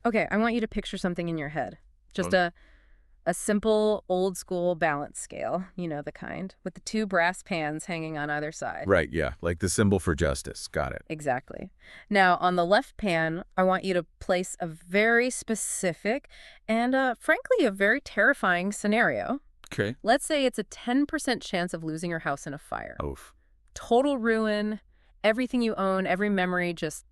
Okay, I want you to picture something in your head. Just Oh, a simple, old-school balance scale, you know the kind, with the two brass pans hanging on either side. right, yeah, like the symbol for justice. Got it. Exactly. Now, on the left pan, I want you to place a very specific and, frankly, a very terrifying scenario. Okay. Let's say it's a 10% chance of losing your house in a fire. Oof. Total ruin, everything you own, every memory just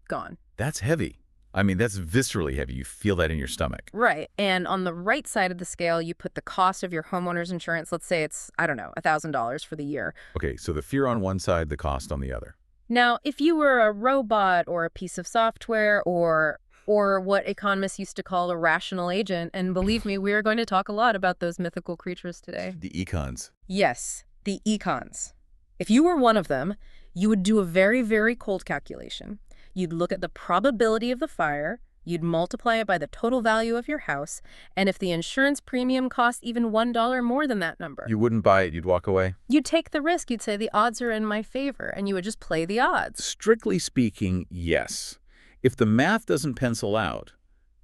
gone. That's heavy. I mean, that's viscerally heavy. You feel that in your stomach. Right. And on the right side of the scale, you put the cost of your homeowner's insurance. Let's say it's, I don't know, $1,000 for the year. Okay, so the fear on one side, the cost on the other. Now, if you were a robot or a piece of software or what economists used to call a rational agent, and believe me, we are going to talk a lot about those mythical creatures today. The econs. Yes, the econs. If you were one of them, you would do a very, very cold calculation. You'd look at the probability of the fire, you'd multiply it by the total value of your house, and if the insurance premium cost even $1 more than that number, You wouldn't buy it, you'd walk away? you'd take the risk. You'd say the odds are in my favor, and you would just play the odds. Strictly speaking, yes. If the math doesn't pencil out,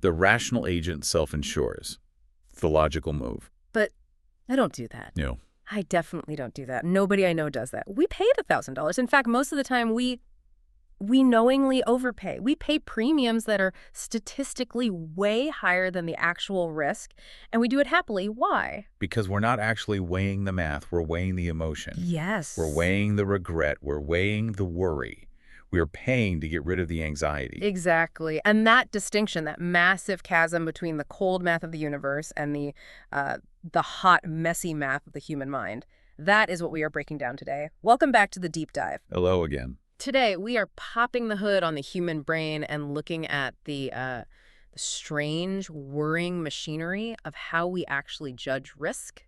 the rational agent self-insures. The logical move. But I don't do that. No. I definitely don't do that. Nobody I know does that. We paid $1,000. In fact, most of the time we knowingly overpay. We pay premiums that are statistically way higher than the actual risk, and we do it happily. Why? Because we're not actually weighing the math, we're weighing the emotion. Yes. We're weighing the regret, we're weighing the worry. We're paying to get rid of the anxiety. Exactly. And that distinction, that massive chasm between the cold math of the universe and the hot, messy math of the human mind, that is what we are breaking down today. Welcome back to the deep dive. Hello again. Today, we are popping the hood on the human brain and looking at the strange, whirring machinery of how we actually judge risk,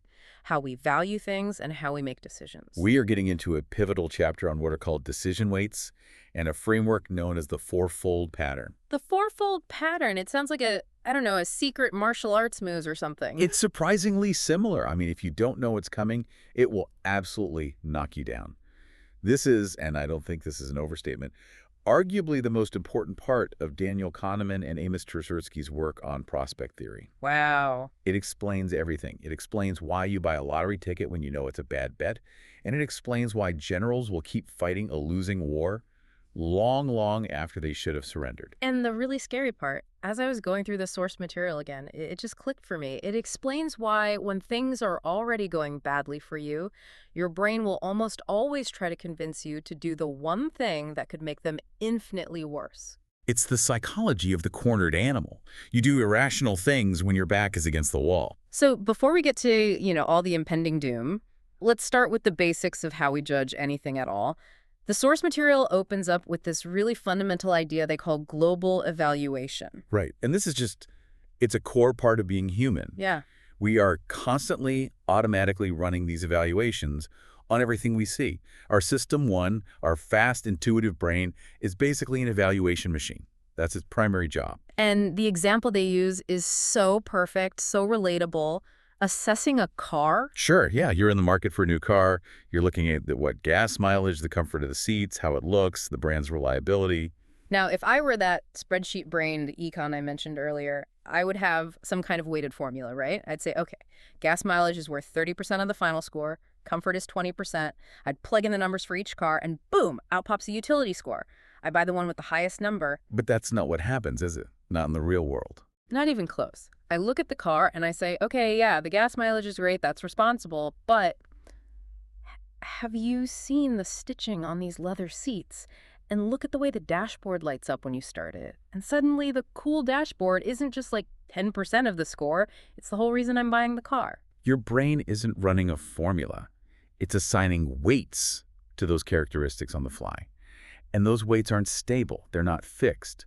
how we value things, and how we make decisions. We are getting into a pivotal chapter on what are called decision weights and a framework known as the fourfold pattern. The fourfold pattern, it sounds like I don't know, a secret martial arts moves or something. It's surprisingly similar. I mean, if you don't know what's coming, it will absolutely knock you down. This is, and I don't think this is an overstatement, arguably the most important part of Daniel Kahneman and Amos Tversky's work on prospect theory. Wow. It explains everything. It explains why you buy a lottery ticket when you know it's a bad bet, and it explains why generals will keep fighting a losing war long, long after they should have surrendered. And the really scary part, as I was going through the source material again, it just clicked for me. It explains why when things are already going badly for you, your brain will almost always try to convince you to do the one thing that could make them infinitely worse. It's the psychology of the cornered animal. You do irrational things when your back is against the wall. So before we get to, all the impending doom, let's start with the basics of how we judge anything at all. The source material opens up with this really fundamental idea they call global evaluation. Right. And this is just, it's a core part of being human. Yeah. We are constantly, automatically running these evaluations on everything we see. Our system one, our fast, intuitive brain, is basically an evaluation machine. That's its primary job. And the example they use is so perfect, so relatable. Assessing a car? Sure, yeah, you're in the market for a new car. You're looking at what gas mileage, the comfort of the seats, how it looks, the brand's reliability. Now, if I were that spreadsheet-brained econ I mentioned earlier, I would have some kind of weighted formula, right? I'd say, okay, gas mileage is worth 30% of the final score, comfort is 20%. I'd plug in the numbers for each car, and boom, out pops a utility score. I buy the one with the highest number. But that's not what happens, is it? Not in the real world. Not even close. I look at the car and I say, okay, yeah, the gas mileage is great, that's responsible, but have you seen the stitching on these leather seats? And look at the way the dashboard lights up when you start it. And suddenly the cool dashboard isn't just like 10% of the score, it's the whole reason I'm buying the car. Your brain isn't running a formula. It's assigning weights to those characteristics on the fly. And those weights aren't stable. They're not fixed.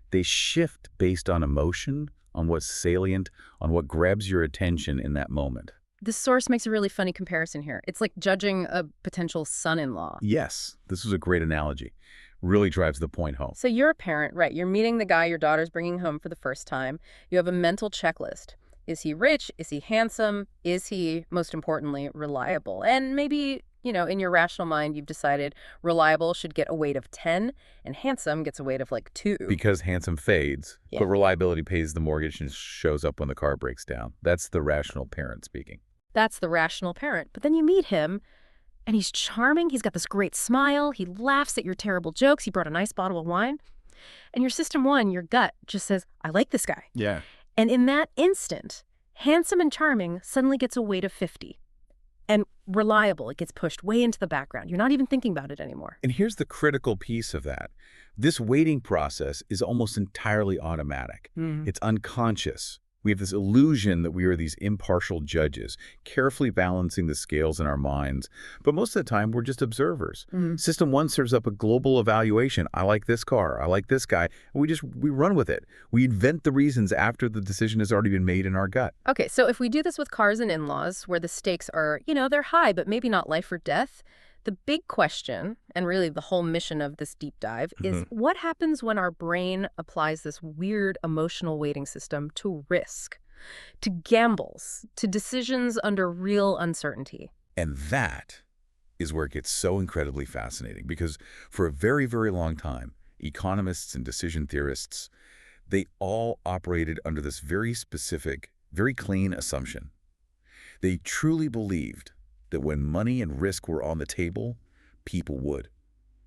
They shift based on emotion, on what's salient, on what grabs your attention in that moment. This source makes a really funny comparison here. It's like judging a potential son-in-law. Yes, this was a great analogy. Really drives the point home. So you're a parent, right? You're meeting the guy your daughter's bringing home for the first time. You have a mental checklist. Is he rich? Is he handsome? Is he, most importantly, reliable? And maybe In your rational mind, you've decided reliable should get a weight of 10 and handsome gets a weight of like 2. Because handsome fades, Yeah. but reliability pays the mortgage and shows up when the car breaks down. That's the rational parent speaking. That's the rational parent. But then you meet him, and he's charming. He's got this great smile. He laughs at your terrible jokes. He brought a nice bottle of wine. And your system one, your gut, just says, I like this guy. Yeah. And in that instant, handsome and charming suddenly gets a weight of 50. And reliable, it gets pushed way into the background. You're not even thinking about it anymore. And here's the critical piece of that. This weighting process is almost entirely automatic. It's unconscious. We have this illusion that we are these impartial judges, carefully balancing the scales in our minds. But most of the time, we're just observers. System one serves up a global evaluation. I like this car. I like this guy. And we run with it. We invent the reasons after the decision has already been made in our gut. Okay, so if we do this with cars and in-laws, where the stakes are, they're high, but maybe not life or death, the big question, and really the whole mission of this deep dive, is what happens when our brain applies this weird emotional weighting system to risk, to gambles, to decisions under real uncertainty? And that is where it gets so incredibly fascinating, because for a very, very long time, economists and decision theorists, they all operated under this very specific, very clean assumption. They truly believed that when money and risk were on the table, people would.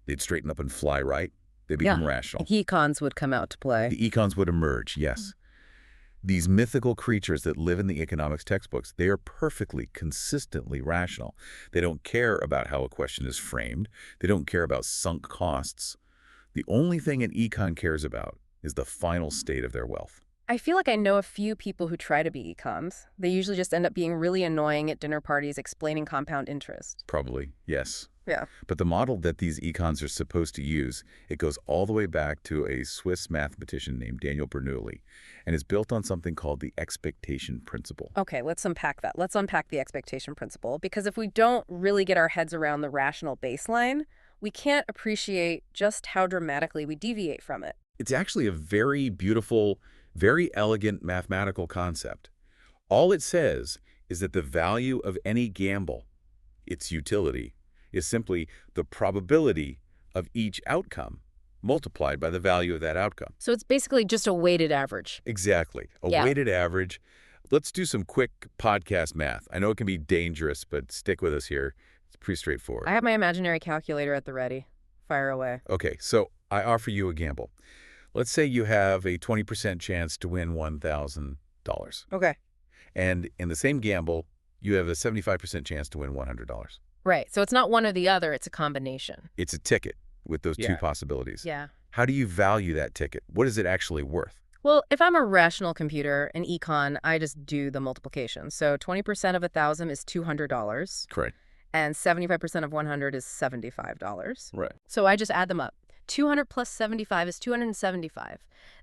They'd straighten up and fly right. They'd become rational. The econs would come out to play. The econs would emerge, yes. These mythical creatures that live in the economics textbooks, they are perfectly, consistently rational. They don't care about how a question is framed. They don't care about sunk costs. The only thing an econ cares about is the final state of their wealth. I feel like I know a few people who try to be econs. They usually just end up being really annoying at dinner parties explaining compound interest. Probably, yes. Yeah. But the model that these econs are supposed to use, it goes all the way back to a Swiss mathematician named Daniel Bernoulli, and is built on something called the expectation principle. Okay, let's unpack that. Let's unpack the expectation principle, because if we don't really get our heads around the rational baseline, we can't appreciate just how dramatically we deviate from it. It's actually a very beautiful, very elegant mathematical concept. All it says is that the value of any gamble, its utility, is simply the probability of each outcome multiplied by the value of that outcome. So it's basically just a weighted average. Exactly. A weighted average. Let's do some quick podcast math. I know it can be dangerous, but stick with us here. It's pretty straightforward. I have my imaginary calculator at the ready. Fire away. Okay, so I offer you a gamble. Let's say you have a 20% chance to win $1,000. Okay. And in the same gamble, you have a 75% chance to win $100. Right. So it's not one or the other, it's a combination. It's a ticket with those two possibilities. Yeah. How do you value that ticket? What is it actually worth? Well, if I'm a rational computer, an econ, I just do the multiplication. So 20% of 1,000 is $200. Correct. And 75% of 100 is $75. Right. So I just add them up. 200 plus 75 is 275.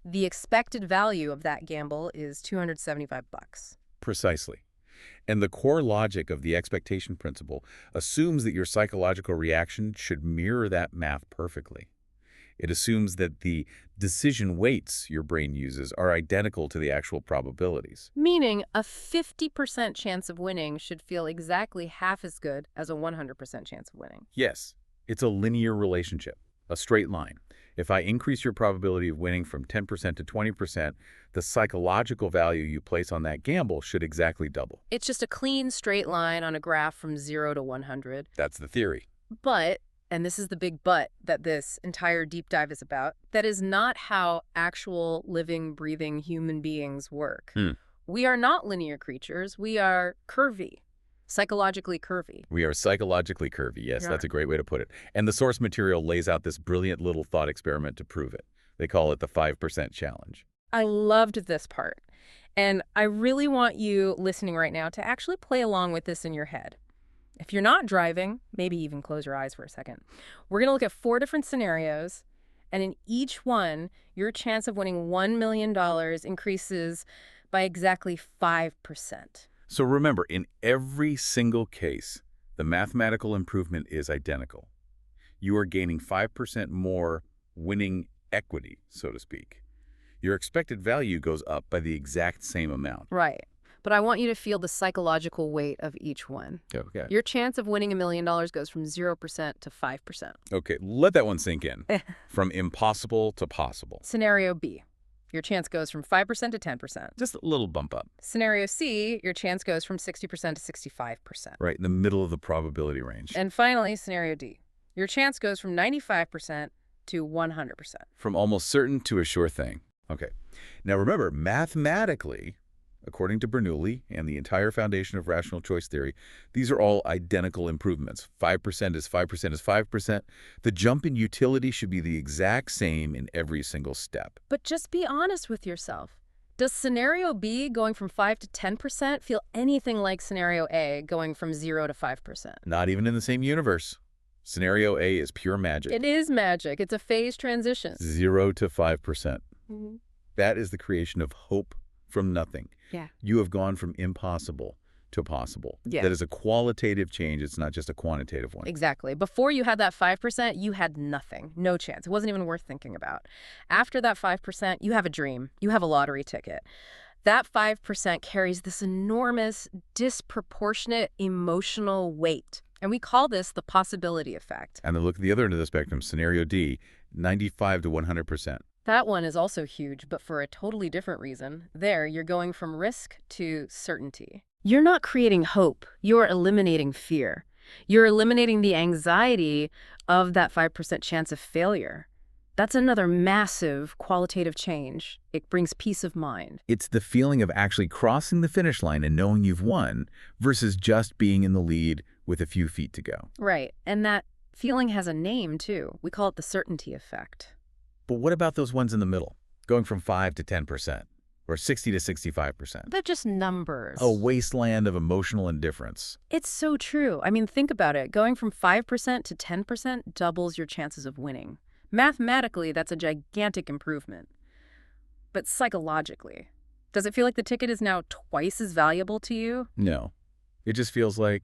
The expected value of that gamble is $275. Precisely. And the core logic of the expectation principle assumes that your psychological reaction should mirror that math perfectly. It assumes that the decision weights your brain uses are identical to the actual probabilities. Meaning a 50% chance of winning should feel exactly half as good as a 100% chance of winning. Yes, it's a linear relationship, a straight line. If I increase your probability of winning from 10% to 20%, the psychological value you place on that gamble should exactly double. It's just a clean straight line on a graph from 0 to 100. That's the theory. But, and this is the big but that this entire deep dive is about, that is not how actual living, breathing human beings work. We are not linear creatures. We are curvy. Psychologically curvy. We are psychologically curvy. Yes, that's a great way to put it. And the source material lays out this brilliant little thought experiment to prove it. They call it the 5% challenge. I loved this part. And I really want you listening right now to actually play along with this in your head. If you're not driving, maybe even close your eyes for a second. We're going to look at 4 different scenarios. And in each one, your chance of winning $1 million increases by exactly 5%. So remember, in every single case, the mathematical improvement is identical. You are gaining 5% more winning equity, so to speak. Your expected value goes up by the exact same amount. Right. but I want you to feel the psychological weight of each one. Okay. Your chance of winning $1 million goes from 0% to 5%. Okay, let that one sink in. From impossible to possible. Scenario B, your chance goes from 5% to 10%. Just a little bump up. Scenario C, your chance goes from 60% to 65%. Right in the middle of the probability range. And finally, scenario D, your chance goes from 95% to 100%. From almost certain to a sure thing. Okay. Now remember, mathematically, according to Bernoulli and the entire foundation of rational choice theory, these are all identical improvements. 5% is 5% is 5%. The jump in utility should be the exact same in every single step. But just be honest with yourself. Does scenario B going from 5 to 10% feel anything like scenario A going from 0 to 5%? Not even in the same universe. Scenario A is pure magic. It is magic. It's a phase transition. 0 to 5%. Mm-hmm. That is the creation of hope from nothing. Yeah. You have gone from impossible to possible. Yeah. That is a qualitative change. It's not just a quantitative one. Exactly. Before you had that 5%, you had nothing. No chance. It wasn't even worth thinking about. After that 5%, you have a dream. You have a lottery ticket. That 5% carries this enormous, disproportionate emotional weight. And we call this the possibility effect. And then look at the other end of the spectrum, scenario D, 95 to 100%. That one is also huge, but for a totally different reason. There, you're going from risk to certainty. You're not creating hope. You're eliminating fear. You're eliminating the anxiety of that 5% chance of failure. That's another massive qualitative change. It brings peace of mind. It's the feeling of actually crossing the finish line and knowing you've won versus just being in the lead with a few feet to go. Right, and that feeling has a name, too. We call it the certainty effect. But what about those ones in the middle, going from 5 to 10%, or 60 to 65%? They're just numbers. A wasteland of emotional indifference. It's so true. I mean, think about it. Going from 5% to 10% doubles your chances of winning. Mathematically, that's a gigantic improvement. But psychologically, does it feel like the ticket is now twice as valuable to you? No. It just feels like,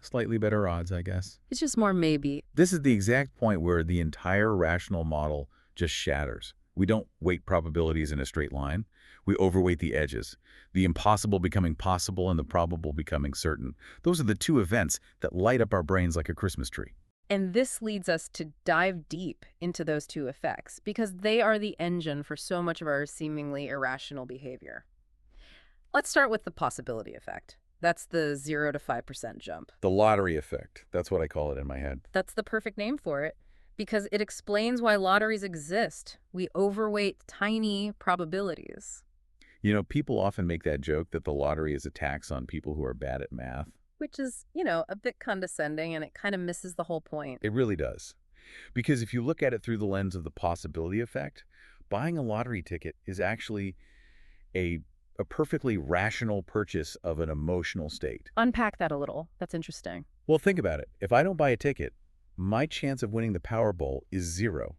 slightly better odds, I guess. It's just more maybe. This is the exact point where the entire rational model just shatters. We don't weight probabilities in a straight line. We overweight the edges, the impossible becoming possible and the probable becoming certain. Those are the two events that light up our brains like a Christmas tree. And this leads us to dive deep into those two effects because they are the engine for so much of our seemingly irrational behavior. Let's start with the possibility effect. That's the 0 to 5% jump. The lottery effect. That's what I call it in my head. That's the perfect name for it because it explains why lotteries exist. We overweight tiny probabilities. You know, people often make that joke that the lottery is a tax on people who are bad at math. Which is, a bit condescending, and it kind of misses the whole point. It really does. Because if you look at it through the lens of the possibility effect, buying a lottery ticket is actually a perfectly rational purchase of an emotional state. Unpack that a little. That's interesting. Well, think about it. If I don't buy a ticket, my chance of winning the Powerball is 0.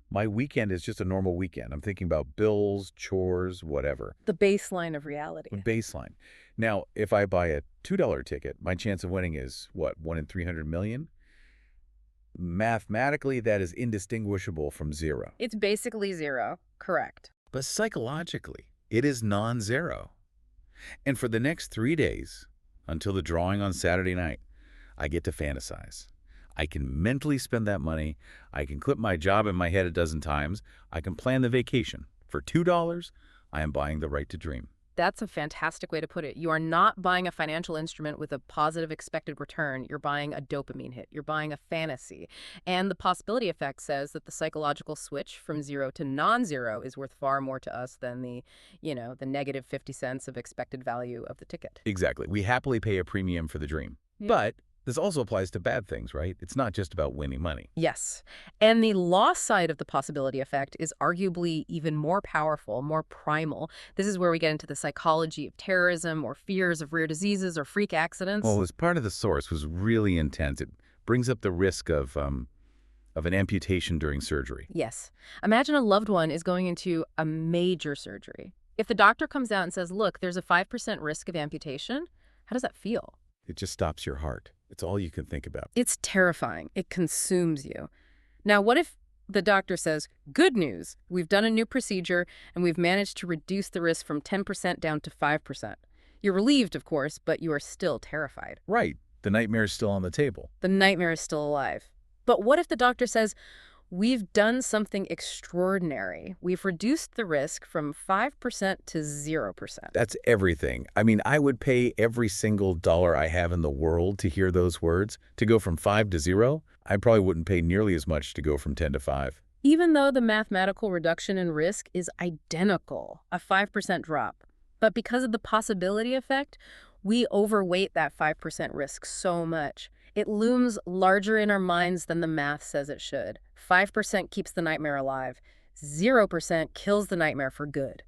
My weekend is just a normal weekend. I'm thinking about bills, chores, whatever. The baseline of reality. Baseline. Now, if I buy a $2 ticket, my chance of winning is, what, 1 in 300 million? Mathematically, that is indistinguishable from 0. It's basically 0. Correct. But psychologically, it is non-zero. And for the next 3 days, until the drawing on Saturday night, I get to fantasize. I can mentally spend that money. I can clip my job in my head a dozen times. I can plan the vacation. For $2, I am buying the right to dream. That's a fantastic way to put it. You are not buying a financial instrument with a positive expected return. You're buying a dopamine hit. You're buying a fantasy. And the possibility effect says that the psychological switch from 0 to non-zero is worth far more to us than the negative 50 cents of expected value of the ticket. Exactly. We happily pay a premium for the dream. Yeah. But this also applies to bad things, right? It's not just about winning money. Yes. And the loss side of the possibility effect is arguably even more powerful, more primal. This is where we get into the psychology of terrorism or fears of rare diseases or freak accidents. Well, as part of the source was really intense. It brings up the risk of an amputation during surgery. Yes. Imagine a loved one is going into a major surgery. If the doctor comes out and says, look, there's a 5% risk of amputation, how does that feel? It just stops your heart. It's all you can think about. It's terrifying. It consumes you. Now, what if the doctor says, good news, we've done a new procedure and we've managed to reduce the risk from 10% down to 5%. You're relieved, of course, but you are still terrified. Right. The nightmare's still on the table. The nightmare is still alive. But what if the doctor says, we've done something extraordinary. We've reduced the risk from 5% to 0%. That's everything. I mean, I would pay every single dollar I have in the world to hear those words. To go from 5 to 0, I probably wouldn't pay nearly as much to go from 10 to 5. Even though the mathematical reduction in risk is identical, a 5% drop. But because of the possibility effect, we overweight that 5% risk so much. It looms larger in our minds than the math says it should. 5% keeps the nightmare alive. 0% kills the nightmare for good.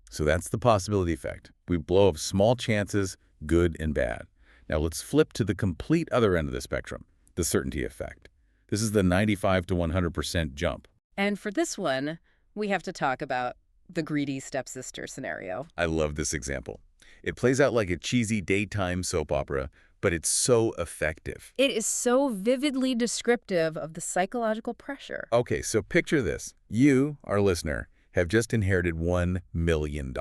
So that's the possibility effect. We blow up small chances, good and bad. Now let's flip to the complete other end of the spectrum, the certainty effect. This is the 95 to 100% jump. And for this one, we have to talk about the greedy stepsister scenario. I love this example. It plays out like a cheesy daytime soap opera, but it's so effective. It is so vividly descriptive of the psychological pressure. Okay, so picture this. You, our listener, have just inherited $1 million.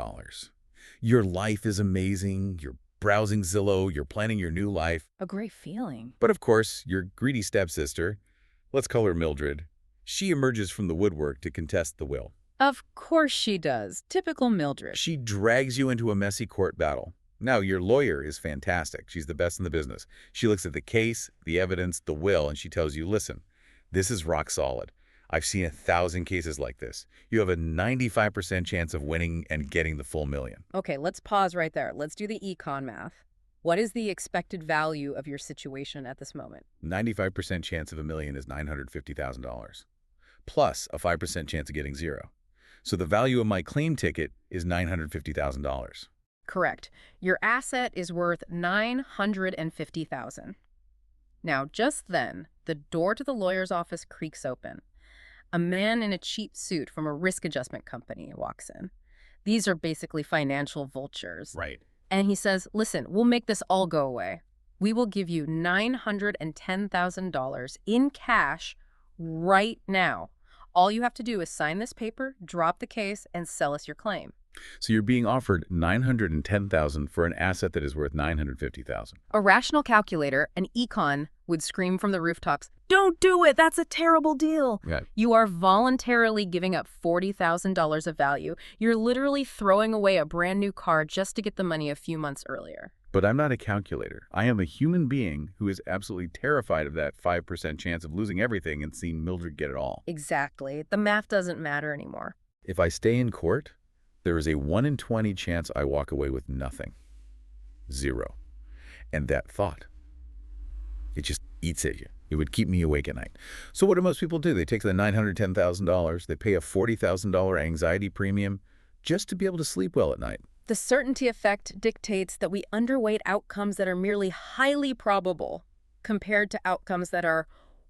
Your life is amazing. You're browsing Zillow. You're planning your new life. A great feeling. But of course, your greedy stepsister, let's call her Mildred, she emerges from the woodwork to contest the will. Of course she does. Typical Mildred. She drags you into a messy court battle. Now, your lawyer is fantastic. She's the best in the business. She looks at the case, the evidence, the will, and she tells you, listen, this is rock solid. I've seen 1,000 cases like this. You have a 95% chance of winning and getting the full $1 million. Okay, let's pause right there. Let's do the econ math. What is the expected value of your situation at this moment? 95% chance of $1 million is $950,000, plus a 5% chance of getting 0. So the value of my claim ticket is $950,000. Correct. Your asset is worth $950,000. Now, just then, the door to the lawyer's office creaks open. A man in a cheap suit from a risk adjustment company walks in. These are basically financial vultures. Right. And he says, listen, we'll make this all go away. We will give you $910,000 in cash right now. All you have to do is sign this paper, drop the case, and sell us your claim. So you're being offered $910,000 for an asset that is worth $950,000. A rational calculator, an econ, would scream from the rooftops, don't do it, that's a terrible deal. Yeah. You are voluntarily giving up $40,000 of value. You're literally throwing away a brand new car just to get the money a few months earlier. But I'm not a calculator. I am a human being who is absolutely terrified of that 5% chance of losing everything and seeing Mildred get it all. Exactly. The math doesn't matter anymore. If I stay in court, there is a 1 in 20 chance I walk away with nothing. 0. And that thought, it just eats at you. It would keep me awake at night. So what do most people do? They take the $910,000, they pay a $40,000 anxiety premium just to be able to sleep well at night. The certainty effect dictates that we underweight outcomes that are merely highly probable compared to outcomes that are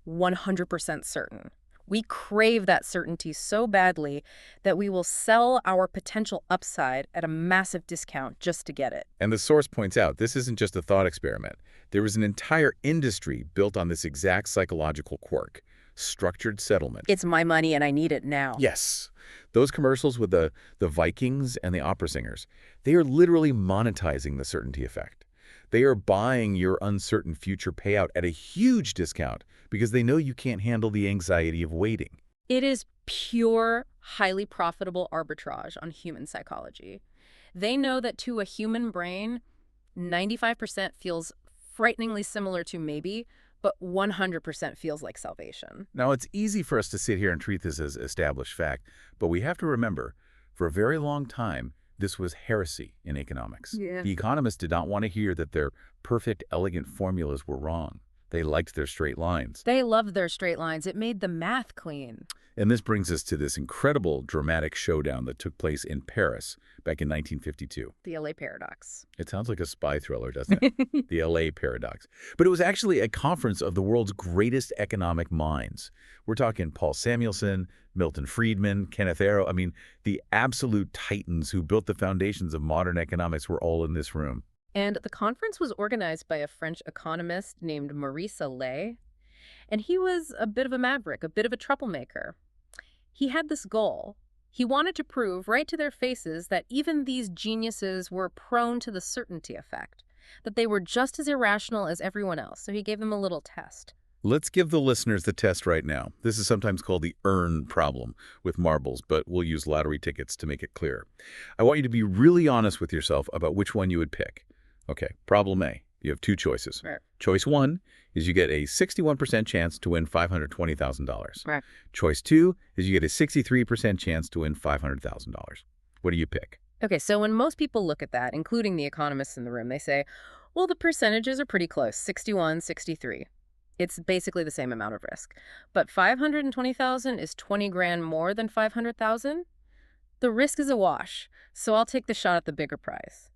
100% certain. We crave that certainty so badly that we will sell our potential upside at a massive discount just to get it. And the source points out this isn't just a thought experiment. There was an entire industry built on this exact psychological quirk, structured settlement. It's my money and I need it now. Yes. Those commercials with the Vikings and the opera singers, they are literally monetizing the certainty effect. They are buying your uncertain future payout at a huge discount because they know you can't handle the anxiety of waiting. It is pure, highly profitable arbitrage on human psychology. They know that to a human brain, 95% feels frighteningly similar to maybe, but 100% feels like salvation. Now, it's easy for us to sit here and treat this as established fact, but we have to remember, for a very long time, this was heresy in economics. Yeah. The economists did not want to hear that their perfect, elegant formulas were wrong. They liked their straight lines. They loved their straight lines. It made the math clean. And this brings us to this incredible dramatic showdown that took place in Paris back in 1952. The LA paradox. It sounds like a spy thriller, doesn't it? The LA paradox. But it was actually a conference of the world's greatest economic minds. We're talking Paul Samuelson, Milton Friedman, Kenneth Arrow. I mean, the absolute titans who built the foundations of modern economics were all in this room. And the conference was organized by a French economist named Maurice Allais. And he was a bit of a maverick, a bit of a troublemaker. He had this goal. He wanted to prove right to their faces that even these geniuses were prone to the certainty effect, that they were just as irrational as everyone else. So he gave them a little test. Let's give the listeners the test right now. This is sometimes called the earn problem with marbles, but we'll use lottery tickets to make it clear. I want you to be really honest with yourself about which one you would pick. Okay, problem A. You have two choices. Right. Choice 1 is you get a 61% chance to win $520,000. Right. Choice 2 is you get a 63% chance to win $500,000. What do you pick? Okay, so when most people look at that, including the economists in the room, they say, well, the percentages are pretty close, 61, 63. It's basically the same amount of risk. But 520,000 is 20 grand more than 500,000? The risk is a wash, so I'll take the shot at the bigger prize.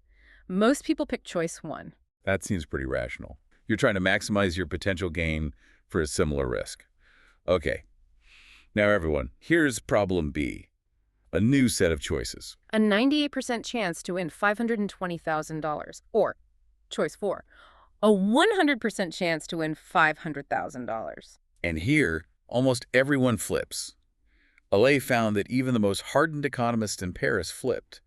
Most people pick choice 1. That seems pretty rational. You're trying to maximize your potential gain for a similar risk. Okay. Now, everyone, here's problem B. A new set of choices. A 98% chance to win $520,000. Or, choice 4, a 100% chance to win $500,000. And here, almost everyone flips. Allais found that even the most hardened economists in Paris flipped.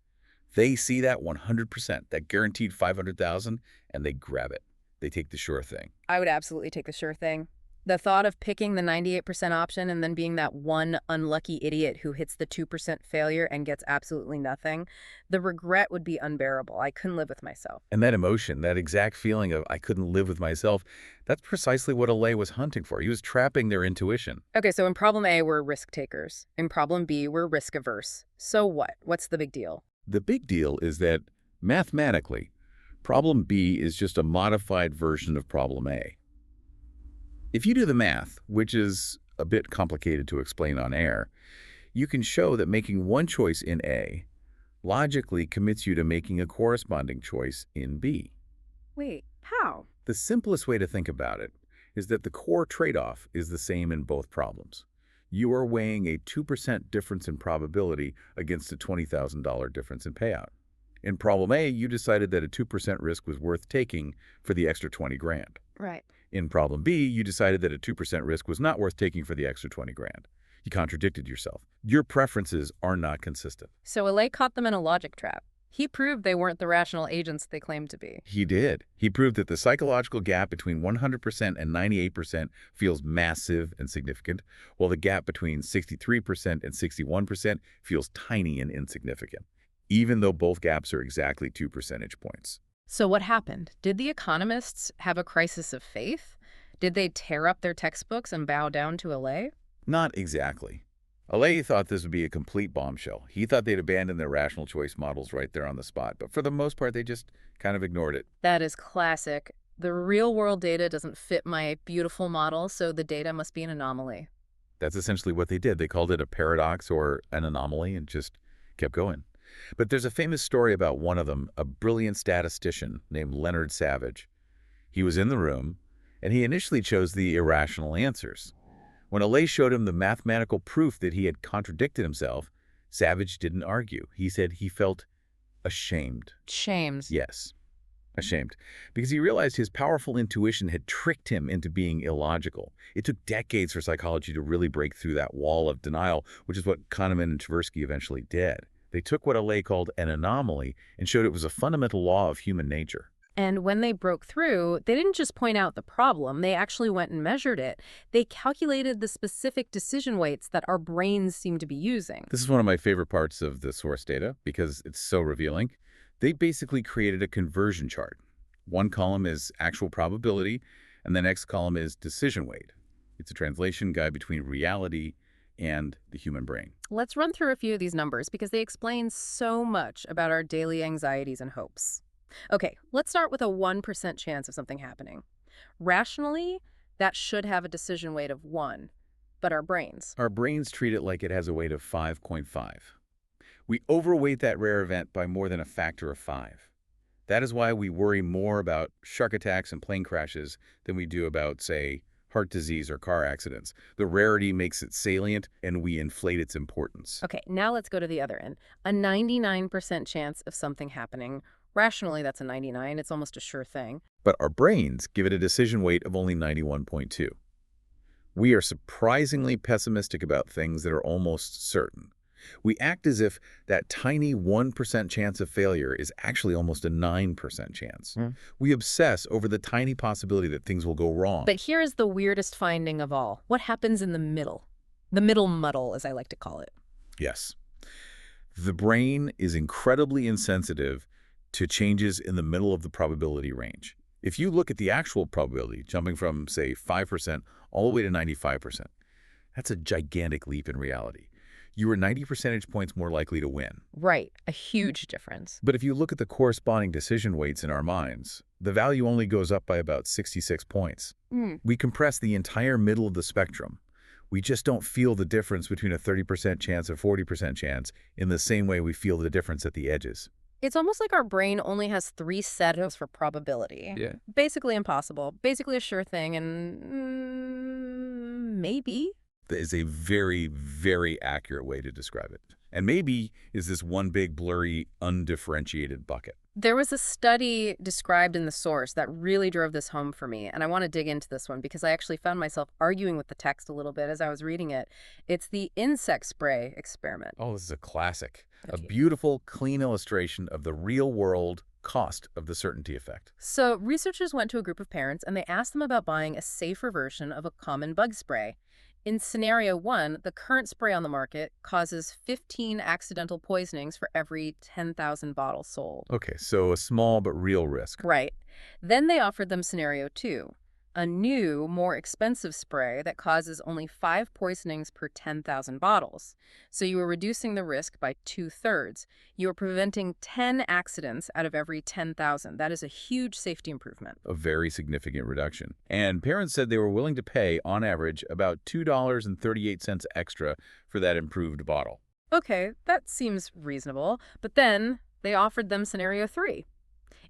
They see that 100%, that guaranteed 500,000, and they grab it. They take the sure thing. I would absolutely take the sure thing. The thought of picking the 98% option and then being that one unlucky idiot who hits the 2% failure and gets absolutely nothing, the regret would be unbearable. I couldn't live with myself. And that emotion, that exact feeling of I couldn't live with myself, that's precisely what Allais was hunting for. He was trapping their intuition. Okay, so in problem A, we're risk takers. In problem B, we're risk averse. So what? What's the big deal? The big deal is that, mathematically, problem B is just a modified version of problem A. If you do the math, which is a bit complicated to explain on air, you can show that making one choice in A logically commits you to making a corresponding choice in B. Wait, how? The simplest way to think about it is that the core trade-off is the same in both problems. You are weighing a 2% difference in probability against a $20,000 difference in payout. In problem A, you decided that a 2% risk was worth taking for the extra 20 grand. Right. In problem B, you decided that a 2% risk was not worth taking for the extra 20 grand. You contradicted yourself. Your preferences are not consistent. So Allais caught them in a logic trap. He proved they weren't the rational agents they claimed to be. He did. He proved that the psychological gap between 100% and 98% feels massive and significant, while the gap between 63% and 61% feels tiny and insignificant, even though both gaps are exactly 2 percentage points. So what happened? Did the economists have a crisis of faith? Did they tear up their textbooks and bow down to Allais? Not exactly. Allais thought this would be a complete bombshell. He thought they'd abandon their rational choice models right there on the spot, but for the most part, they just kind of ignored it. That is classic. The real-world data doesn't fit my beautiful model, so the data must be an anomaly. That's essentially what they did. They called it a paradox or an anomaly and just kept going. But there's a famous story about one of them, a brilliant statistician named Leonard Savage. He was in the room, and he initially chose the irrational answers. When Allais showed him the mathematical proof that he had contradicted himself, Savage didn't argue. He said he felt ashamed. Shames. Yes, ashamed. Because he realized his powerful intuition had tricked him into being illogical. It took decades for psychology to really break through that wall of denial, which is what Kahneman and Tversky eventually did. They took what Allais called an anomaly and showed it was a fundamental law of human nature. And when they broke through, they didn't just point out the problem, they actually went and measured it. They calculated the specific decision weights that our brains seem to be using. This is one of my favorite parts of the source data because it's so revealing. They basically created a conversion chart. One column is actual probability, and the next column is decision weight. It's a translation guide between reality and the human brain. Let's run through a few of these numbers because they explain so much about our daily anxieties and hopes. Okay, let's start with a 1% chance of something happening. Rationally, that should have a decision weight of 1, but our brains. Our brains treat it like it has a weight of 5.5. We overweight that rare event by more than a factor of 5. That is why we worry more about shark attacks and plane crashes than we do about, say, heart disease or car accidents. The rarity makes it salient, and we inflate its importance. Okay, now let's go to the other end. A 99% chance of something happening. Rationally, that's a 99. It's almost a sure thing. But our brains give it a decision weight of only 91.2. We are surprisingly pessimistic about things that are almost certain. We act as if that tiny 1% chance of failure is actually almost a 9% chance. We obsess over the tiny possibility that things will go wrong. But here is the weirdest finding of all. What happens in the middle? The middle muddle, as I like to call it. Yes. The brain is incredibly insensitive to changes in the middle of the probability range. If you look at the actual probability, jumping from, say, 5% all the way to 95%, that's a gigantic leap in reality. You are 90 percentage points more likely to win. Right, a huge difference. But if you look at the corresponding decision weights in our minds, the value only goes up by about 66 points. We compress the entire middle of the spectrum. We just don't feel the difference between a 30% chance and 40% chance in the same way we feel the difference at the edges. It's almost like our brain only has 3 settings for probability. Yeah. Basically impossible, basically a sure thing, and maybe. That is a very, very accurate way to describe it. And maybe is this one big, blurry, undifferentiated bucket. There was a study described in the source that really drove this home for me, and I want to dig into this one because I actually found myself arguing with the text a little bit as I was reading it. It's the insect spray experiment. Oh, this is a classic. A Okay. beautiful, clean illustration of the real-world cost of the certainty effect. So researchers went to a group of parents and they asked them about buying a safer version of a common bug spray. In scenario 1, the current spray on the market causes 15 accidental poisonings for every 10,000 bottles sold. Okay, so a small but real risk. Right. Then they offered them scenario 2, a new, more expensive spray that causes only 5 poisonings per 10,000 bottles. So you were reducing the risk by 2/3. You were preventing 10 accidents out of every 10,000. That is a huge safety improvement. A very significant reduction. And parents said they were willing to pay, on average, about $2.38 extra for that improved bottle. Okay, that seems reasonable. But then they offered them scenario 3.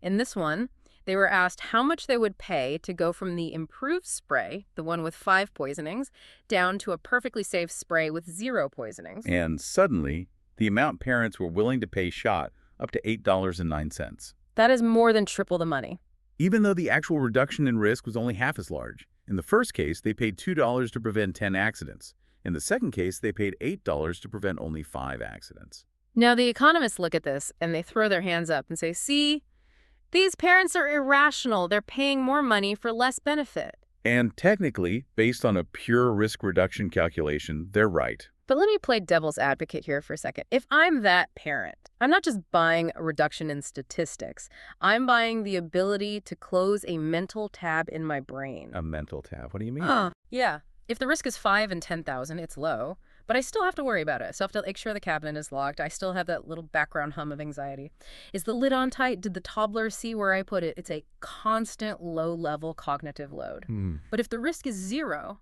In this one, they were asked how much they would pay to go from the improved spray, the one with 5 poisonings, down to a perfectly safe spray with 0 poisonings. And suddenly, the amount parents were willing to pay shot up to $8.09. That is more than triple the money. Even though the actual reduction in risk was only half as large. In the first case, they paid $2 to prevent 10 accidents. In the second case, they paid $8 to prevent only 5 accidents. Now, the economists look at this and they throw their hands up and say, see, these parents are irrational. They're paying more money for less benefit. And technically, based on a pure risk reduction calculation, they're right. But let me play devil's advocate here for a second. If I'm that parent, I'm not just buying a reduction in statistics. I'm buying the ability to close a mental tab in my brain. A mental tab. What do you mean? Yeah. If the risk is 5 and 10,000, it's low. But I still have to worry about it. I still have to make sure the cabinet is locked. I still have that little background hum of anxiety. Is the lid on tight? Did the toddler see where I put it? It's a constant low-level cognitive load. But if the risk is 0,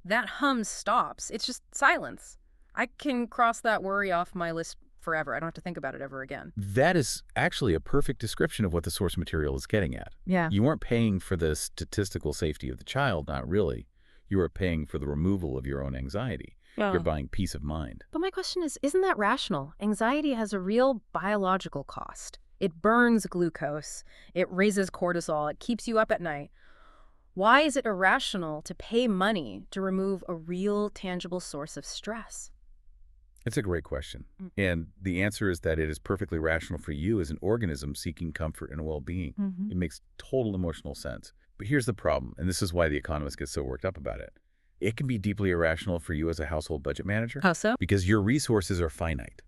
that hum stops. It's just silence. I can cross that worry off my list forever. I don't have to think about it ever again. That is actually a perfect description of what the source material is getting at. Yeah. You weren't paying for the statistical safety of the child, not really. You were paying for the removal of your own anxiety. You're buying peace of mind. But my question is, isn't that rational? Anxiety has a real biological cost. It burns glucose. It raises cortisol. It keeps you up at night. Why is it irrational to pay money to remove a real, tangible source of stress? It's a great question. And the answer is that it is perfectly rational for you as an organism seeking comfort and well-being. It makes total emotional sense. But here's the problem, and this is why the economists get so worked up about it. It can be deeply irrational for you as a household budget manager. How so? Because your resources are finite.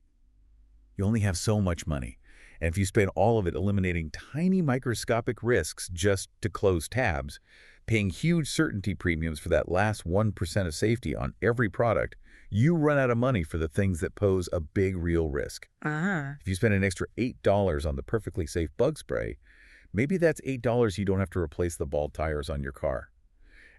You only have so much money. And if you spend all of it eliminating tiny microscopic risks just to close tabs, paying huge certainty premiums for that last 1% of safety on every product, you run out of money for the things that pose a big real risk. If you spend an extra $8 on the perfectly safe bug spray, maybe that's $8 you don't have to replace the bald tires on your car.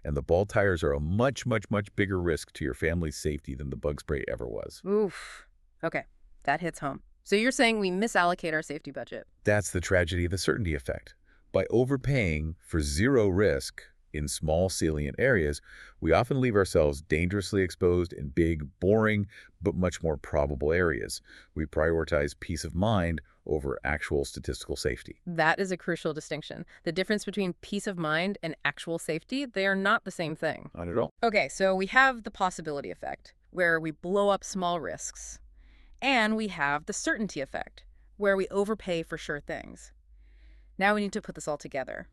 And the bald tires are a much, much, much bigger risk to your family's safety than the bug spray ever was. Oof. Okay, that hits home. So you're saying we misallocate our safety budget. That's the tragedy of the certainty effect. By overpaying for 0 risk in small, salient areas, we often leave ourselves dangerously exposed in big, boring, but much more probable areas. We prioritize peace of mind over actual statistical safety. That is a crucial distinction. The difference between peace of mind and actual safety, they are not the same thing. Not at all. Okay, so we have the possibility effect, where we blow up small risks. And we have the certainty effect, where we overpay for sure things. Now we need to put this all together.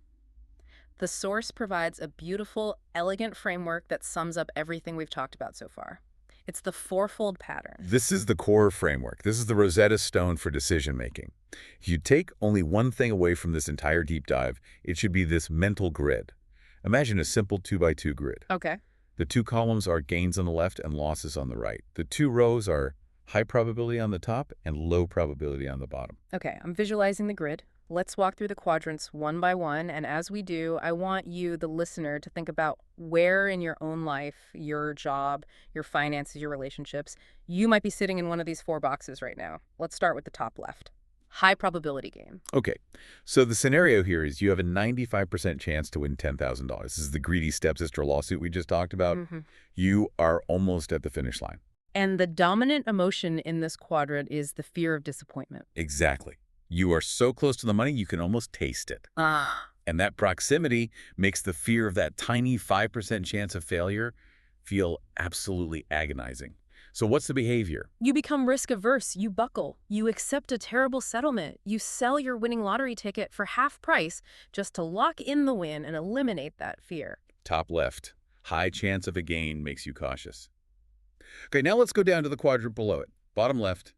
The source provides a beautiful, elegant framework that sums up everything we've talked about so far. It's the fourfold pattern. This is the core framework. This is the Rosetta Stone for decision-making. If you take only one thing away from this entire deep dive, it should be this mental grid. Imagine a simple 2x2 grid. Okay. The two columns are gains on the left and losses on the right. The two rows are high probability on the top and low probability on the bottom. Okay, I'm visualizing the grid. Let's walk through the quadrants one by one, and as we do, I want you, the listener, to think about where in your own life, your job, your finances, your relationships, you might be sitting in one of these four boxes right now. Let's start with the top left. High probability game. Okay, so the scenario here is you have a 95% chance to win $10,000. This is the greedy stepsister lawsuit we just talked about. You are almost at the finish line. And the dominant emotion in this quadrant is the fear of disappointment. Exactly. You are so close to the money, you can almost taste it. And that proximity makes the fear of that tiny 5% chance of failure feel absolutely agonizing. So what's the behavior? You become risk averse. You buckle. You accept a terrible settlement. You sell your winning lottery ticket for half price just to lock in the win and eliminate that fear. Top left. High chance of a gain makes you cautious. Okay, now let's go down to the quadrant below it. Bottom left,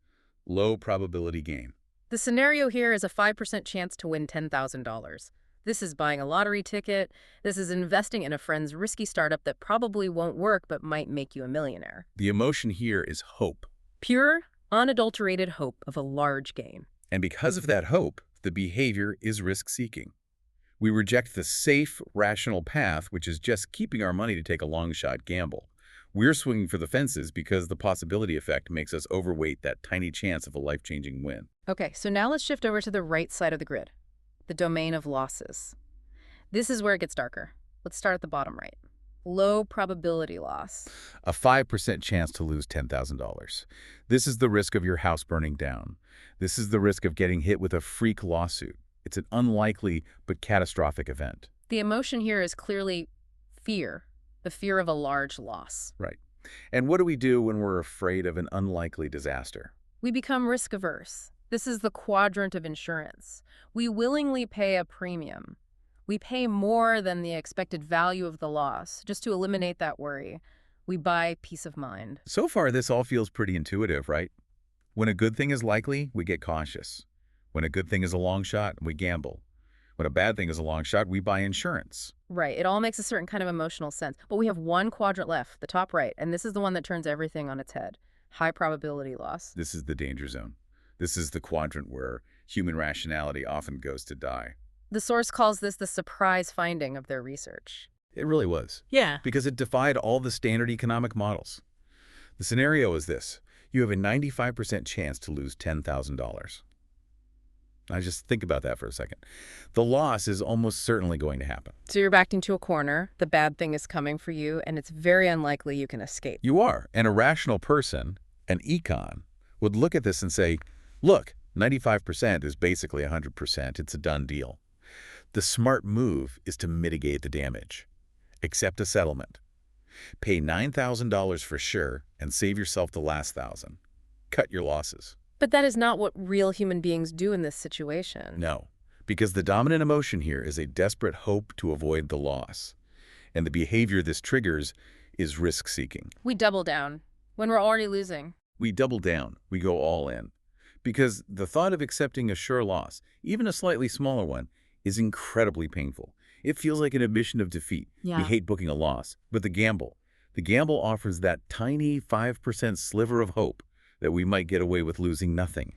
low probability gain. The scenario here is a 5% chance to win $10,000. This is buying a lottery ticket. This is investing in a friend's risky startup that probably won't work but might make you a millionaire. The emotion here is hope. Pure, unadulterated hope of a large gain. And because of that hope, the behavior is risk-seeking. We reject the safe, rational path, which is just keeping our money to take a long-shot gamble. We're swinging for the fences because the possibility effect makes us overweight that tiny chance of a life-changing win. Okay, so now let's shift over to the right side of the grid, the domain of losses. This is where it gets darker. Let's start at the bottom right. Low probability loss. A 5% chance to lose $10,000. This is the risk of your house burning down. This is the risk of getting hit with a freak lawsuit. It's an unlikely but catastrophic event. The emotion here is clearly fear. The fear of a large loss. Right. And what do we do when we're afraid of an unlikely disaster? We become risk averse. This is the quadrant of insurance. We willingly pay a premium. We pay more than the expected value of the loss just to eliminate that worry. We buy peace of mind. So far, this all feels pretty intuitive, right? When a good thing is likely, we get cautious. When a good thing is a long shot, we gamble. When a bad thing is a long shot, we buy insurance. Right. It all makes a certain kind of emotional sense. But we have one quadrant left, the top right, and this is the one that turns everything on its head. High probability loss. This is the danger zone. This is the quadrant where human rationality often goes to die. The source calls this the surprise finding of their research. It really was. Yeah. Because it defied all the standard economic models. The scenario is this. You have a 95% chance to lose $10,000. Now just think about that for a second. The loss is almost certainly going to happen. So you're backed into a corner, the bad thing is coming for you, and it's very unlikely you can escape. You are. And a rational person, an econ, would look at this and say, look, 95% is basically 100%. It's a done deal. The smart move is to mitigate the damage. Accept a settlement. Pay $9,000 for sure and save yourself the last $1,000. Cut your losses. But that is not what real human beings do in this situation. No, because the dominant emotion here is a desperate hope to avoid the loss. And the behavior this triggers is risk-seeking. We double down when we're already losing. We double down. We go all in. Because the thought of accepting a sure loss, even a slightly smaller one, is incredibly painful. It feels like an admission of defeat. Yeah. We hate booking a loss. But the gamble offers that tiny 5% sliver of hope that we might get away with losing nothing.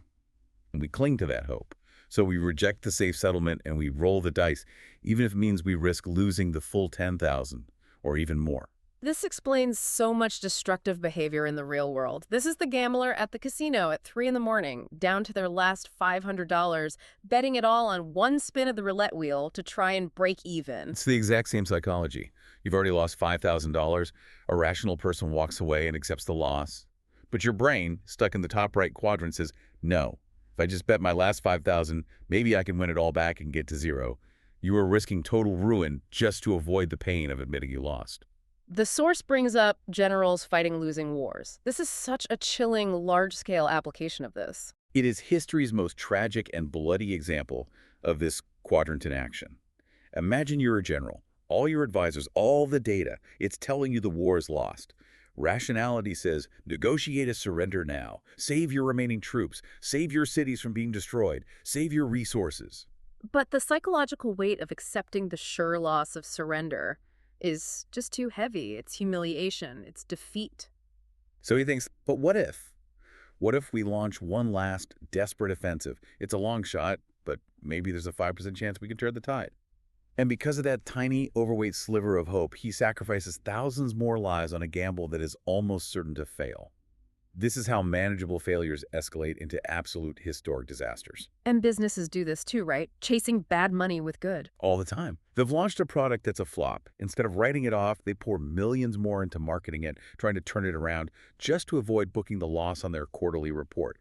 And we cling to that hope. So we reject the safe settlement and we roll the dice, even if it means we risk losing the full $10,000 or even more. This explains so much destructive behavior in the real world. This is the gambler at the casino at 3 in the morning, down to their last $500, betting it all on one spin of the roulette wheel to try and break even. It's the exact same psychology. You've already lost $5,000. A rational person walks away and accepts the loss. But your brain, stuck in the top right quadrant, says, no, if I just bet my last $5,000, maybe I can win it all back and get to zero. You are risking total ruin just to avoid the pain of admitting you lost. The source brings up generals fighting losing wars. This is such a chilling, large-scale application of this. It is history's most tragic and bloody example of this quadrant in action. Imagine you're a general. All your advisors, all the data, it's telling you the war is lost. Rationality says, negotiate a surrender now. Save your remaining troops. Save your cities from being destroyed. Save your resources. But the psychological weight of accepting the sure loss of surrender is just too heavy. It's humiliation. It's defeat. So he thinks, but what if? What if we launch one last desperate offensive? It's a long shot, but maybe there's a 5% chance we can turn the tide. And because of that tiny, overweight sliver of hope, he sacrifices thousands more lives on a gamble that is almost certain to fail. This is how manageable failures escalate into absolute historic disasters. And businesses do this too, right? Chasing bad money with good. All the time. They've launched a product that's a flop. Instead of writing it off, they pour millions more into marketing it, trying to turn it around, just to avoid booking the loss on their quarterly report.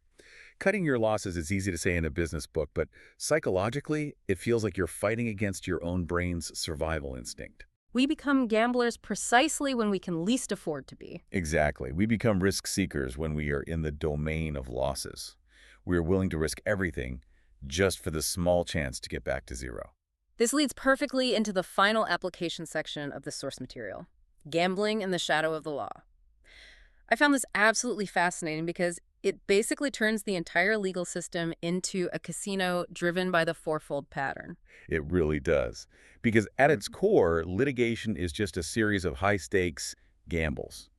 Cutting your losses is easy to say in a business book, but psychologically, it feels like you're fighting against your own brain's survival instinct. We become gamblers precisely when we can least afford to be. Exactly. We become risk seekers when we are in the domain of losses. We are willing to risk everything just for the small chance to get back to zero. This leads perfectly into the final application section of the source material, gambling in the shadow of the law. I found this absolutely fascinating because it basically turns the entire legal system into a casino driven by the fourfold pattern. It really does. Because at its core, litigation is just a series of high-stakes gambles.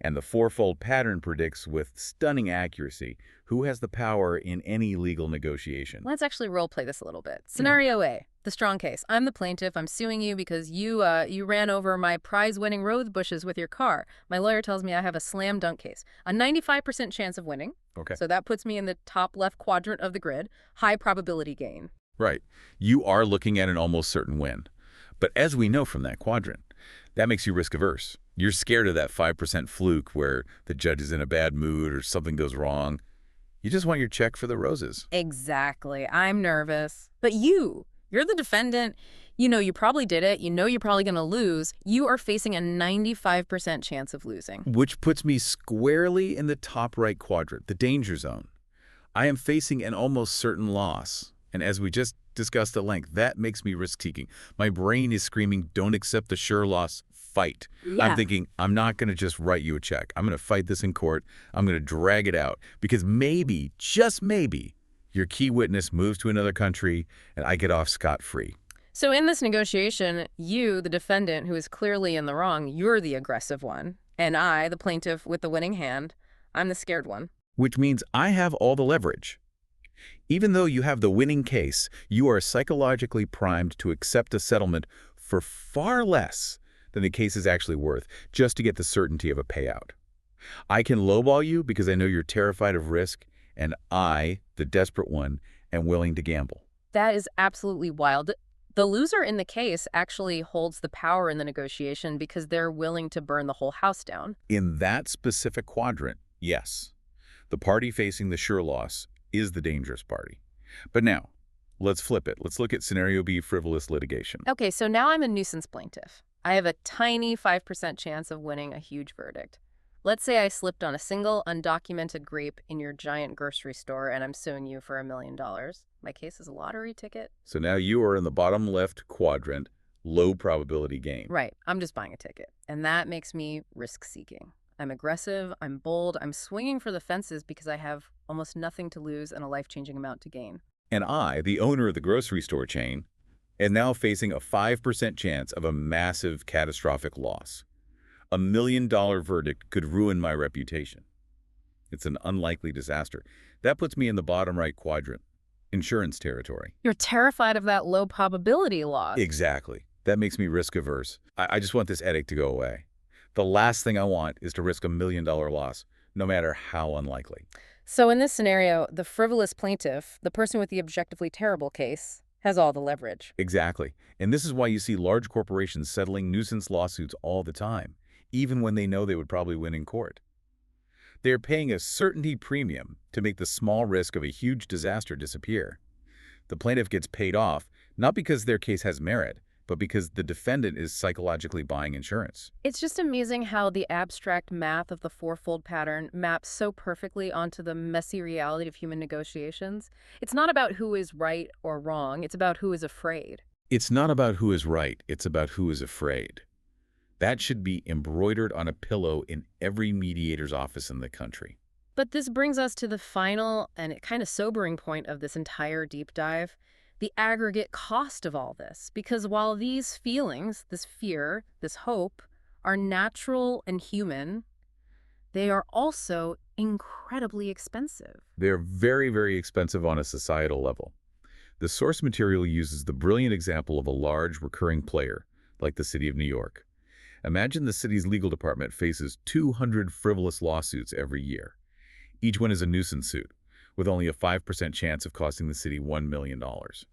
And the fourfold pattern predicts with stunning accuracy who has the power in any legal negotiation. Let's actually role play this a little bit. Scenario A, the strong case. I'm the plaintiff. I'm suing you because you ran over my prize-winning rose bushes with your car. My lawyer tells me I have a slam dunk case, a 95% chance of winning. Okay. So that puts me in the top left quadrant of the grid, high probability gain. Right. You are looking at an almost certain win. But as we know from that quadrant, that makes you risk-averse. You're scared of that 5% fluke where the judge is in a bad mood or something goes wrong. You just want your check for the roses. Exactly. I'm nervous. But you're the defendant. You know you probably did it. You know you're probably going to lose. You are facing a 95% chance of losing. Which puts me squarely in the top right quadrant, the danger zone. I am facing an almost certain loss. And as we just discussed at length, that makes me risk-seeking. My brain is screaming, don't accept the sure loss, fight. Yeah. I'm thinking, I'm not going to just write you a check. I'm going to fight this in court. I'm going to drag it out. Because maybe, just maybe, your key witness moves to another country and I get off scot-free. So in this negotiation, you, the defendant who is clearly in the wrong, you're the aggressive one. And I, the plaintiff with the winning hand, I'm the scared one. Which means I have all the leverage. Even though you have the winning case, you are psychologically primed to accept a settlement for far less than the case is actually worth, just to get the certainty of a payout. I can lowball you because I know you're terrified of risk, and I, the desperate one, am willing to gamble. That is absolutely wild. The loser in the case actually holds the power in the negotiation because they're willing to burn the whole house down. In that specific quadrant, yes, the party facing the sure loss is the dangerous party. But now, let's flip it. Let's look at scenario B, frivolous litigation. Okay, so now I'm a nuisance plaintiff. I have a tiny 5% chance of winning a huge verdict. Let's say I slipped on a single, undocumented grape in your giant grocery store and I'm suing you for $1 million. My case is a lottery ticket. So now you are in the bottom left quadrant, low probability gain. Right, I'm just buying a ticket. And that makes me risk-seeking. I'm aggressive, I'm bold, I'm swinging for the fences because I have almost nothing to lose and a life-changing amount to gain. And I, the owner of the grocery store chain, am now facing a 5% chance of a massive catastrophic loss. A $1 million verdict could ruin my reputation. It's an unlikely disaster. That puts me in the bottom right quadrant, insurance territory. You're terrified of that low probability loss. Exactly. That makes me risk-averse. I just want this headache to go away. The last thing I want is to risk a $1 million loss, no matter how unlikely. So in this scenario, the frivolous plaintiff, the person with the objectively terrible case, has all the leverage. Exactly. And this is why you see large corporations settling nuisance lawsuits all the time, even when they know they would probably win in court. They're paying a certainty premium to make the small risk of a huge disaster disappear. The plaintiff gets paid off, not because their case has merit, but because the defendant is psychologically buying insurance. It's just amazing how the abstract math of the fourfold pattern maps so perfectly onto the messy reality of human negotiations. It's not about who is right or wrong, it's about who is afraid. It's not about who is right, it's about who is afraid. That should be embroidered on a pillow in every mediator's office in the country. But this brings us to the final and kind of sobering point of this entire deep dive, the aggregate cost of all this. Because while these feelings, this fear, this hope, are natural and human, they are also incredibly expensive. They're very, very expensive on a societal level. The source material uses the brilliant example of a large recurring player, like the city of New York. Imagine the city's legal department faces 200 frivolous lawsuits every year. Each one is a nuisance suit, with only a 5% chance of costing the city $1 million.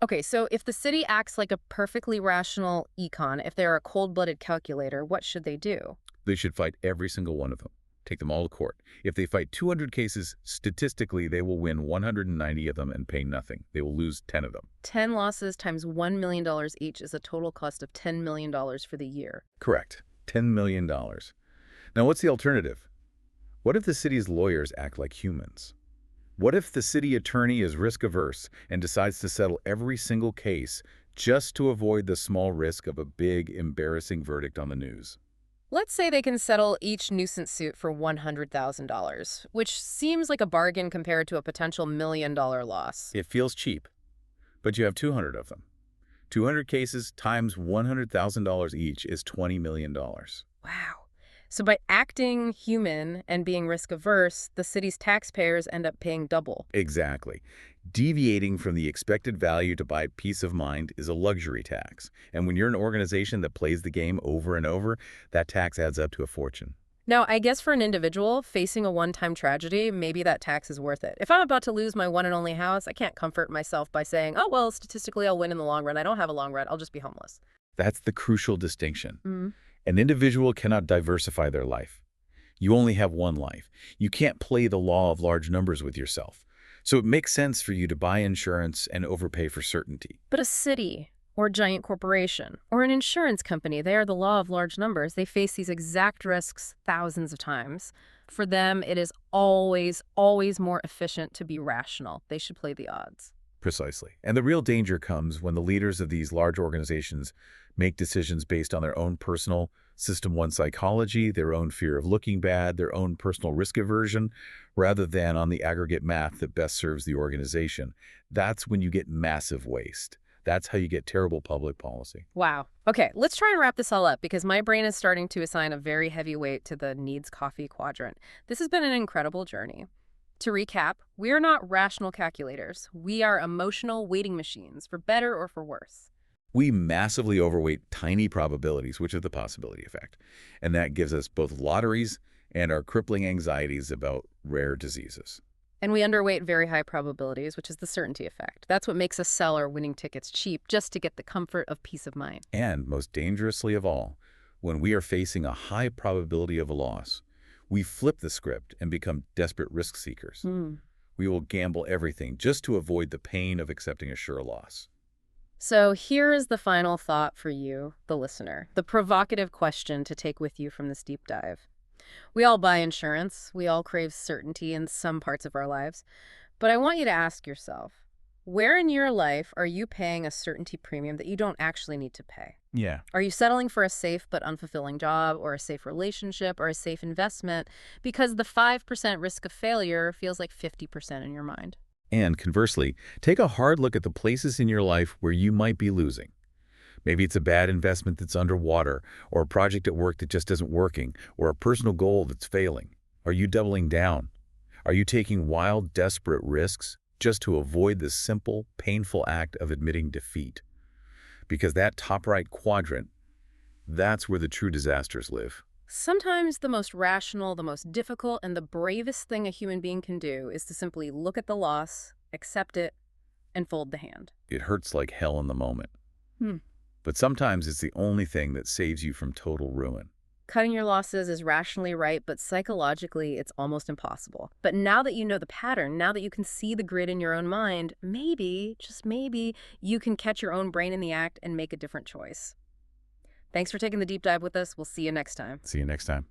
Okay, so if the city acts like a perfectly rational econ, if they're a cold-blooded calculator, what should they do? They should fight every single one of them. Take them all to court. If they fight 200 cases, statistically, they will win 190 of them and pay nothing. They will lose 10 of them. 10 losses times $1 million each is a total cost of $10 million for the year. Correct. $10 million. Now, what's the alternative? What if the city's lawyers act like humans? What if the city attorney is risk-averse and decides to settle every single case just to avoid the small risk of a big, embarrassing verdict on the news? Let's say they can settle each nuisance suit for $100,000, which seems like a bargain compared to a potential $1 million loss. It feels cheap, but you have 200 of them. 200 cases times $100,000 each is $20 million. Wow. So by acting human and being risk-averse, the city's taxpayers end up paying double. Exactly. Deviating from the expected value to buy peace of mind is a luxury tax. And when you're an organization that plays the game over and over, that tax adds up to a fortune. Now, I guess for an individual facing a one-time tragedy, maybe that tax is worth it. If I'm about to lose my one and only house, I can't comfort myself by saying, oh, well, statistically I'll win in the long run. I don't have a long run. I'll just be homeless. That's the crucial distinction. Mm-hmm. An individual cannot diversify their life. You only have one life. You can't play the law of large numbers with yourself. So it makes sense for you to buy insurance and overpay for certainty. But a city or a giant corporation or an insurance company, they are the law of large numbers. They face these exact risks thousands of times. For them, it is always, always more efficient to be rational. They should play the odds. Precisely. And the real danger comes when the leaders of these large organizations make decisions based on their own personal System 1 psychology, their own fear of looking bad, their own personal risk aversion, rather than on the aggregate math that best serves the organization. That's when you get massive waste. That's how you get terrible public policy. Wow. Okay, let's try and wrap this all up because my brain is starting to assign a very heavy weight to the needs coffee quadrant. This has been an incredible journey. To recap, we are not rational calculators. We are emotional weighting machines, for better or for worse. We massively overweight tiny probabilities, which is the possibility effect. And that gives us both lotteries and our crippling anxieties about rare diseases. And we underweight very high probabilities, which is the certainty effect. That's what makes us sell our winning tickets cheap, just to get the comfort of peace of mind. And most dangerously of all, when we are facing a high probability of a loss, we flip the script and become desperate risk seekers. We will gamble everything just to avoid the pain of accepting a sure loss. So here is the final thought for you, the listener, the provocative question to take with you from this deep dive. We all buy insurance. We all crave certainty in some parts of our lives. But I want you to ask yourself, where in your life are you paying a certainty premium that you don't actually need to pay? Yeah. Are you settling for a safe but unfulfilling job or a safe relationship or a safe investment because the 5% risk of failure feels like 50% in your mind? And conversely, take a hard look at the places in your life where you might be losing. Maybe it's a bad investment that's underwater, or a project at work that just isn't working, or a personal goal that's failing. Are you doubling down? Are you taking wild, desperate risks just to avoid the simple, painful act of admitting defeat? Because that top right quadrant, that's where the true disasters live. Sometimes the most rational, the most difficult, and the bravest thing a human being can do is to simply look at the loss, accept it, and fold the hand. It hurts like hell in the moment. But sometimes it's the only thing that saves you from total ruin. Cutting your losses is rationally right, but psychologically, it's almost impossible. But now that you know the pattern, now that you can see the grid in your own mind, maybe, just maybe, you can catch your own brain in the act and make a different choice. Thanks for taking the deep dive with us. We'll see you next time. See you next time.